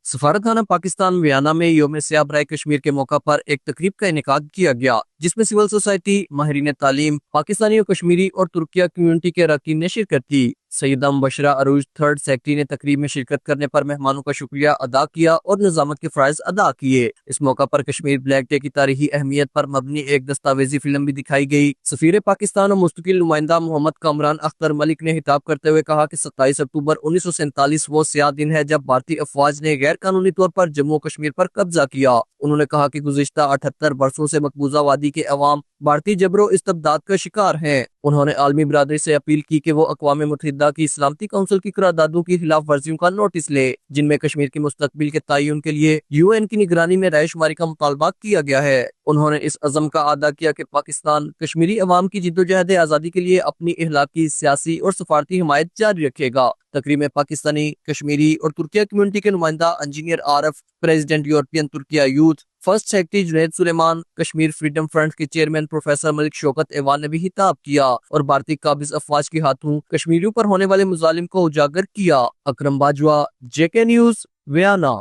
सफारत खाना पाकिस्तान वियना में यौम सियाह बराए कश्मीर के मौका पर एक तकरीब का इनेकाद किया गया, जिसमें सिविल सोसाइटी, माहिरीन तालीम, पाकिस्तानी और कश्मीरी और तुर्किया कम्युनिटी के अरकान ने शिरकत की। सईदा मुबशरा अरूज थर्ड सेक्रेटरी ने तकरीब में शिरकत करने पर मेहमानों का शुक्रिया अदा किया और निजामत के फराइज अदा किए। इस मौका पर कश्मीर ब्लैक डे की तारीखी अहमियत पर मबनी एक दस्तावेजी फिल्म भी दिखाई गई। सफीर पाकिस्तान और मुस्तकिल नुमाइंदा मोहम्मद कामरान अख्तर मलिक ने खिताब करते हुए कहा कि 27 अक्टूबर 1947 वो स्याह दिन है जब भारतीय अफवाज ने गैर कानूनी तौर पर जम्मू कश्मीर पर कब्जा किया। उन्होंने कहा कि गुज़िश्ता 78 बरसों से मकबूजा वादी के अवाम भारतीय जबरो इस्तबदाद का शिकार हैं। उन्होंने आलमी बरादरी से अपील की कि वो अक़वाम मुत्तहिदा की सलामती काउंसिल की करारदादों की खिलाफ वर्जियों का नोटिस ले, जिनमें कश्मीर के मुस्तकबिल के तयन के लिए UN की निगरानी में रायशुमारी का मुतालबा किया गया है। उन्होंने इस अज़म का अदा किया कि पाकिस्तान कश्मीरी अवाम की जिद्दोजहद आज़ादी के लिए अपनी इखलाकी, सियासी और सफारती हिमायत जारी रखेगा। तकरीब में पाकिस्तानी, कश्मीरी और तुर्किया कम्युनिटी के नुमाइंदा engineer Arif, president European Turkiye youth, first secretary Junaid Suleman, Kashmir freedom front के चेयरमैन प्रोफेसर मलिक शौकत एवान ने भी खिताब किया और भारतीय काबिज अफवाज के हाथों कश्मीरियों पर होने वाले मुजालिम को उजागर किया। अकरम बाजवा, JK न्यूज़, वियना।